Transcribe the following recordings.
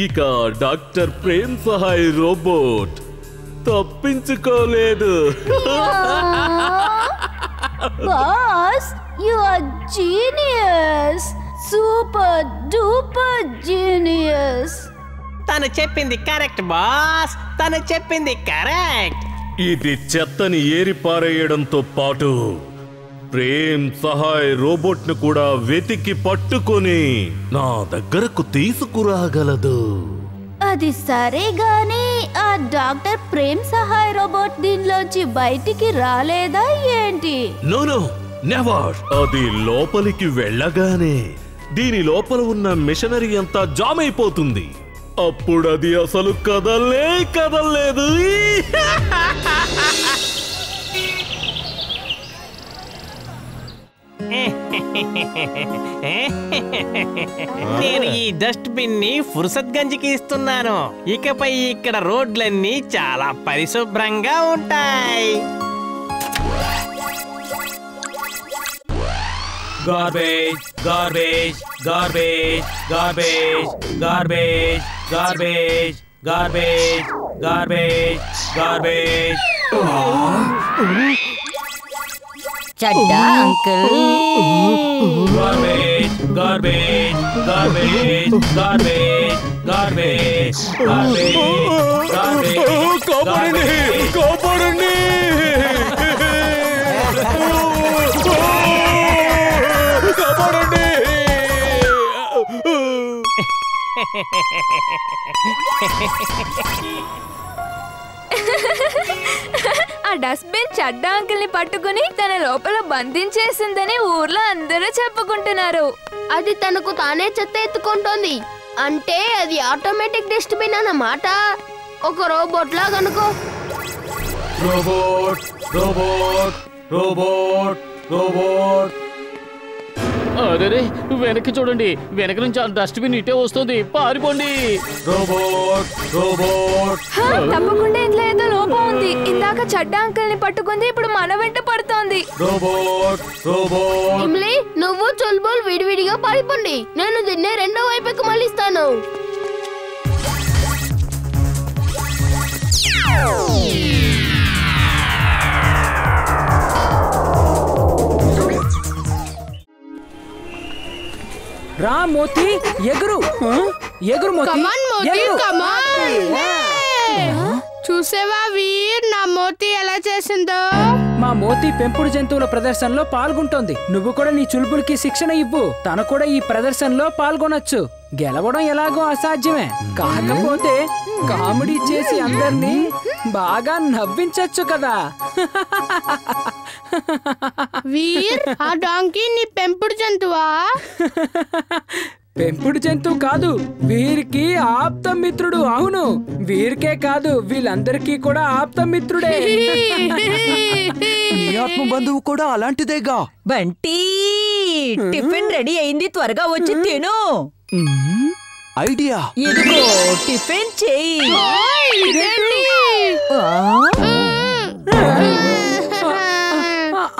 ఇక doctor Prem Sahay robot తప్పించుకోలేదు. Boss, you are genius, super duper genius. తను చెప్పింది కరెక్ట్ బాస్, తను చెప్పింది కరెక్ట్. ఇది చెత్తని ఏరిపారేయడంతో పాటు ప్రేమ్ సహాయ్ రోబోట్ ను కూడా వెతికి పట్టుకొని నా దగ్గరకు తీసుకురాగలదు. అది సరే గాని ఆ డాక్టర్ ప్రేమ్ సహాయ్ రోబోట్ దీనిలోంచి బయటికి రాలేదా ఏంటి? No never. అది లోపలికి వెళ్ళగానే దీని లోపల ఉన్న మిషనరీ అంతా జామ్ అయిపోతుంది. అప్పుడు అది అసలు కదలలేదు. నేను ఈ డస్ట్ బిన్ ని ఫుర్సత్ గంజ్కి ఇస్తున్నాను. ఇకపై ఇక్కడ రోడ్లన్నీ చాలా పరిశుభ్రంగా ఉంటాయి. Garbage, garbage, garbage, garbage, garbage, garbage, garbage, garbage, garbage. Chadda uncle. Garbage, garbage, garbage, garbage, garbage, garbage, garbage. కాపాడండి. ఆ డస్ట్బిన్ చడ్డా అంకిల్ ని పట్టుకుని తన లోపల బంధించేసిందని ఊర్లో అందరూ చెప్పుకుంటున్నారు. అది తనకు తానే చెత్త ఎత్తుకుంటోంది అంటే అది ఆటోమేటిక్ డస్ట్బిన్ అన్నమాట. ఒక రోబోట్ లాగా అనుకో. Robot robot robot robot. అరే వెనక్కి చూడండి, వెనక నుంచి ఆ డస్ట్బిన్ ఇటే వస్తుంది, పారిపోండి. Robot robot. తప్పకుండా ఇంట్లో ఏదో లోపం ఉంది. ఇందాక చడ్డా అంకిల్ ని పట్టుకుంది, ఇప్పుడు మన వెంట పడుతోంది. Robot robot. ఇమ్లీ, నువ్వు చుల్బుల్ విడివిడిగా పారిపోండి. నేను దీన్ని రెండో వైపుకి మళ్ళిస్తాను. రా మోతి, ఎగురు ఎగురు మోతి. చూసేవా వీర్, నా మోతి ఎలా చేసిందో. మా మోతి పెంపుడు జంతువుల ప్రదర్శనలో పాల్గొంటోంది. నువ్వు కూడా నీ చులుపులకి శిక్షణ ఇవ్వు. తను కూడా ఈ ప్రదర్శనలో పాల్గొనొచ్చు. గెలవడం ఎలాగో అసాధ్యమే, కాకపోతే కామెడీ చేసి అందరినీ బాగా నవ్వించొచ్చు కదా. వీర్, ఆ డాంకీ నీ పెంపుడు జంతువా? పెంపుడు జంతువు కాదు, వీరికి ఆప్త మిత్రుడు. అవును, వీరికే కాదు వీళ్ళందరికీ కూడా ఆప్త మిత్రుడే. నీ ఆత్మ బంధువు కూడా అలాంటిదేగా. బంటి, టిఫిన్ రెడీ అయింది, త్వరగా వచ్చి తిను. ఐడియా. ఇదిగో టిఫిన్ చెయ్యి.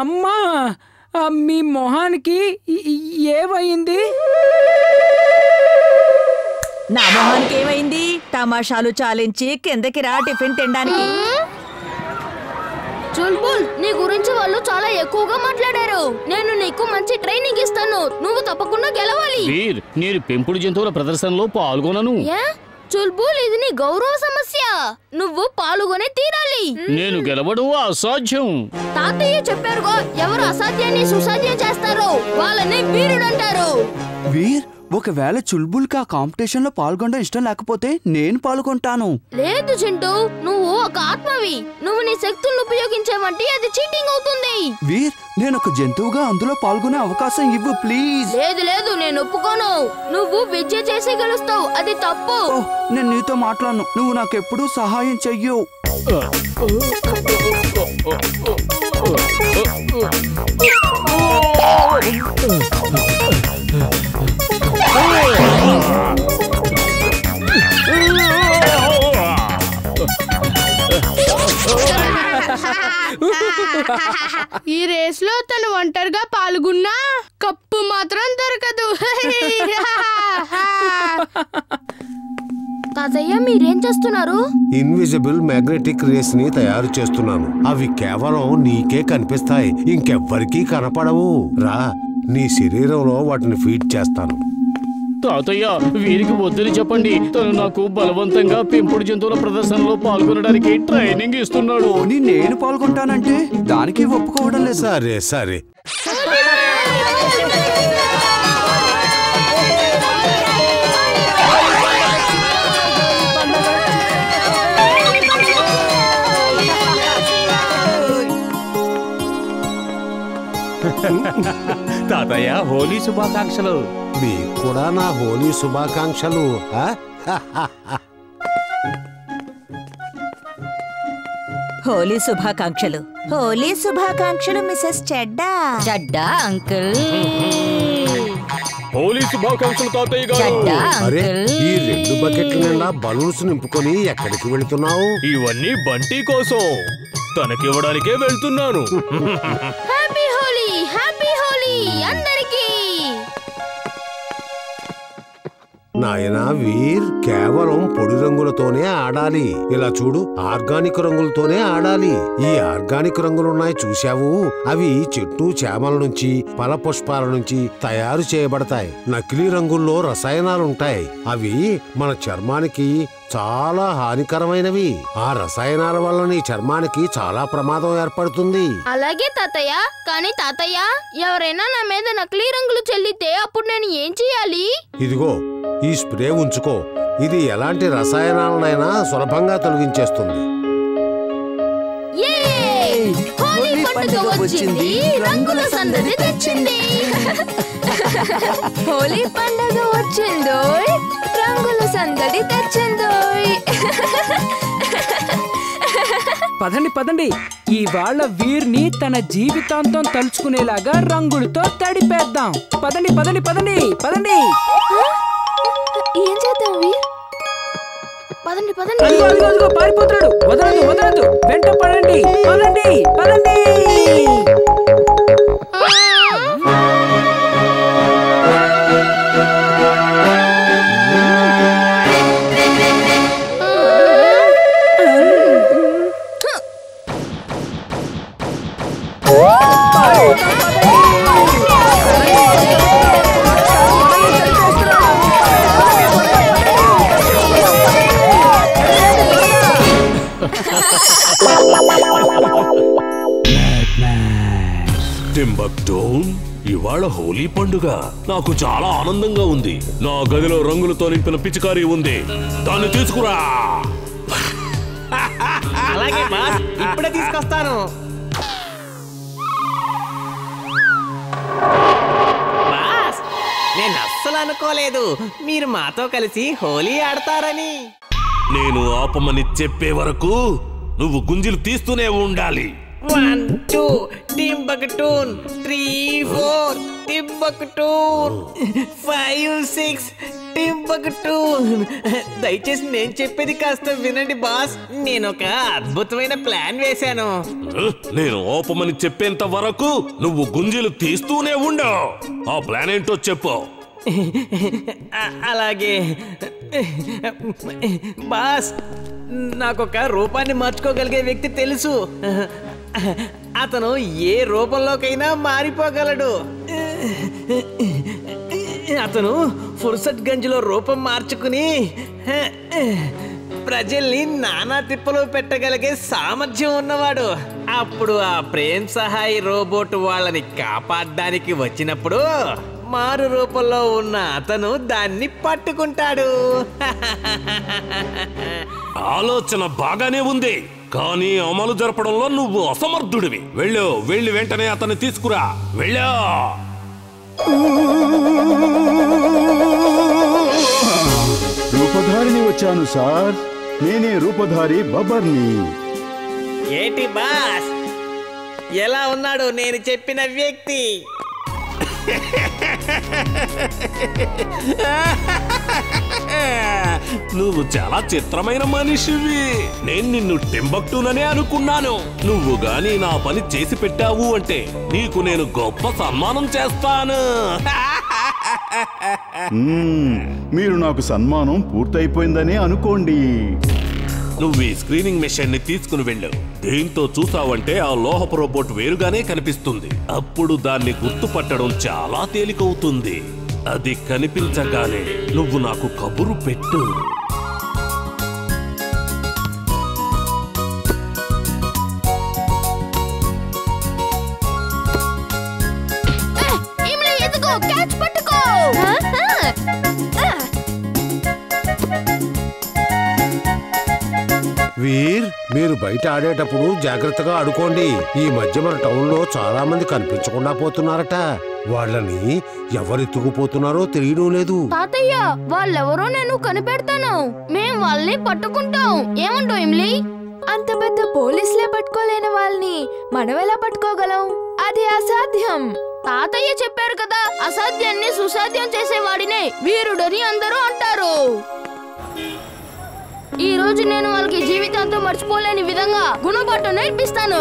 అమ్మా, మీ మొహానికి ఏమైంది? నా మొహానికి ఏమైంది? తమాషాలు చాలించి కిందకి రా టిఫిన్ తినడానికి. చుల్బుల్, నీ గురించి వాళ్ళు చాలా ఎక్కువగా మాట్లాడారు. నేను నీకు మంచి ట్రైనింగ్ ఇస్తాను. నువ్వు తప్పకుండా గెలవాలి. వీర్, నేను పెంపుడు జంతువుల ప్రదర్శనలో పాల్గొనను. చుల్బుల్, ఇది నీ గౌరవ సమస్య. నువ్వు పాల్గొనే తీరాలి. నేను గెలవడం అసాధ్యం. తాతయ్య చెప్పారుగా, ఎవరు అసాధ్యాన్ని సుసాధ్యం చేస్తారో వాళ్ళని వీరుడంటారు. వీర్, ఒకవేళ చుల్బుల్కి ఆ కాంపిటీషన్ లో పాల్గొనడం ఇష్టం లేకపోతే నేను పాల్గొంటాను. లేదు చింటూ, నువ్వు ఒక ఆత్మవి. నువ్వు నీ శక్తులను ఉపయోగించావంటే అది చీటింగ్ అవుతుంది. వీర్, నేను ఒక జంతువుగా అందులో పాల్గొనే అవకాశం ఇవ్వు ప్లీజ్. లేదు లేదు, నేను ఒప్పుకోను. నువ్వు విద్య చేసి గెలుస్తావు, అది తప్పు. నేను నీతో మాట్లాడను. నువ్వు నాకెప్పుడు సహాయం చెయ్యు. ఈ రేస్ లో తను ఒంటరిగా పాల్గొన్నా కప్పు మాత్రం దొరకదు. తాతయ్య మీరేం చేస్తున్నారు? ఇన్విజిబుల్ మ్యాగ్నెటిక్ రేస్ ని తయారు చేస్తున్నాను. అవి కేవలం నీకే కనిపిస్తాయి, ఇంకెవ్వరికీ కనపడవు. రా, నీ శరీరంలో వాటిని ఫీడ్ చేస్తాను. తాతయ్య వీరికి వద్దని చెప్పండి. తను నాకు బలవంతంగా పెంపుడు జంతువుల ప్రదర్శనలో పాల్గొనడానికి ట్రైనింగ్ ఇస్తున్నాడు. నేను పాల్గొంటానంటే దానికి ఒప్పుకోవడం లేదు. సరే సరే. తాతయ్య హోలీ శుభాకాంక్షలు. మీకు కూడా నా హోలీ శుభాకాంక్షలు. హోలీ శుభాకాంక్షలు. హోలీ శుభాకాంక్షలు మిసెస్ చెడ్డా. చెడ్డా అంకుల్. హోలీ శుభాకాంక్షలు తాతయ్య గారు. అరే, ఈ 2 బకెట్ల నిండా బలూన్స్ నింపుకొని ఎక్కడికి వెళుతున్నావు? ఇవన్నీ బంటి కోసం తనకివ్వడానికే వెళ్తున్నాను. హ్యాపీ హోలీ, హ్యాపీ హోలీ అందరికీ. నాయనా వీర్, కేవలం పొడి రంగులతోనే ఆడాలి. ఇలా చూడు, ఆర్గానిక్ రంగులతోనే ఆడాలి. ఈ ఆర్గానిక్ రంగులున్నాయి చూశావు? అవి చెట్టు చేమల నుంచి, ఫల పుష్పాల నుంచి తయారు చేయబడతాయి. నకిలీ రంగుల్లో రసాయనాలుంటాయి. అవి మన చర్మానికి చాలా హానికరమైనవి. ఆ రసాయనాల వల్ల నీ చర్మానికి చాలా ప్రమాదం ఏర్పడుతుంది. అలాగే తాతయ్య. కానీ తాతయ్య, ఎవరైనా నా మీద నకిలీ రంగులు చెల్లితే అప్పుడు నేను ఏం చేయాలి? ఇదిగో ఈ స్ప్రే ఉంచుకో. ఇది ఎలాంటి రసాయనాలనైనా సులభంగా తొలగించేస్తుంది. హోలీ పండుగ వచ్చింది, రంగుల సందడి తెచ్చింది. హోలీ పండుగ వచ్చిందోయ్, రంగుల సందడి తెచ్చిందోయ్. పదండి పదండి, ఇవాళ వీర్ని తన జీవితాంతం తలుచుకునేలాగా రంగులతో తడిపేద్దాం. పదండి పదండి పదండి పదండి. ఏం చేద్దాం వీర్? పదండి పదండి. అదిగో అదిగో అదిగో పారిపోతున్నాడు. వదలదు వదలదు, వెంట పడండి. పదండి పదండి. టింబక్టూన్, ఇవాళ హోలీ పండుగ. నాకు చాలా ఆనందంగా ఉంది. నా గదిలో రంగులతో నింపిన పిచికారీ ఉంది, దాన్ని తీసుకురా. అలాగే బాస్, ఇప్పుడే తీసుకొస్తాను. బాస్, నేను అస్సలు అనుకోలేదు మీరు మాతో కలిసి హోలీ ఆడతారని. నేను ఆపమని చెప్పే వరకు నువ్వు గుంజీలు తీస్తూనే ఉండాలి. 1 2 టింబక్టూన్, 3 4 టింబక్టూన్, 5 6 టింబక్టూన్. దయచేసి నేను చెప్పేది కాస్త వినండి బాస్. నేను ఒక అద్భుతమైన ప్లాన్ వేశాను. నేను ఆపమని చెప్పేంత వరకు నువ్వు గుంజీలు తీస్తూనే ఉండవు. ఆ ప్లాన్ ఏంటో చెప్పు. అలాగే బాస్, నాకొక రూపాన్ని మార్చుకోగలిగే వ్యక్తి తెలుసు. అతను ఏ రూపంలోకైనా మారిపోగలడు. అతను ఫుర్సత్ గంజ్లో రూపం మార్చుకుని ప్రజల్ని నానా తిప్పలు పెట్టగలిగే సామర్థ్యం ఉన్నవాడు. అప్పుడు ఆ ప్రేమ్ సహాయ్ రోబోట్ వాళ్ళని కాపాడడానికి వచ్చినప్పుడు మారు రూపంలో ఉన్న అతను దాన్ని పట్టుకుంటాడు. ఆలోచన బాగానే ఉంది, కానీ అమలు జరపడంలో నువ్వు అసమర్థుడివి. వెళ్ళి వెంటనే అతన్ని తీసుకురా. వెళ్ళా. రూపధారిని వచ్చాను సార్. నేనే రూపధారి బబ్బర్ని. ఏంటి బాస్, ఎలా ఉన్నాడు నేను చెప్పిన వ్యక్తి? నువ్వు చాలా చిత్రమైన మనిషివి. నేను నిన్ను టింబక్టూననే అనుకున్నాను. నువ్వు గాని నా పని చేసి పెట్టావు అంటే నీకు నేను గొప్ప సన్మానం చేస్తాను. మీరు నాకు సన్మానం పూర్తయిపోయిందని అనుకోండి. నువ్వు ఈ స్క్రీనింగ్ మెషిన్ ని తీసుకుని వెళ్ళు. దీంతో చూసావంటే ఆ లోహపు రోబోట్ వేరుగానే కనిపిస్తుంది. అప్పుడు దాన్ని గుర్తుపట్టడం చాలా తేలికవుతుంది. అది కనిపించగానే నువ్వు నాకు కబురు పెట్టు. వీర్, మీరు బయట ఆడేటప్పుడు జాగ్రత్తగా ఆడుకోండి. ఈ మధ్య మన టౌన్ లో చాలా మంది కనిపించకుండా పోతున్నారట. వాళ్ళని ఎవరెత్తుకుపోతున్నారో తెలియడం లేదు. తాతయ్య, వాళ్ళెవరో నేను కనిపెడతాను. మేం వాళ్ళని పట్టుకుంటాం. ఏమంటావు ఇమ్లీ? అంత పెద్ద పోలీసులే పట్టుకోలేని వాళ్ళని మనం ఎలా పట్టుకోగలం? అది అసాధ్యం. తాతయ్య చెప్పారు కదా, అసాధ్యాన్ని సుసాధ్యం చేసేవాడినే వీరుడని అందరూ అంటారు. ఈ రోజు నేను వాళ్ళకి జీవితాంతం మర్చిపోలేని విధంగా గుణపాఠం నేర్పిస్తాను.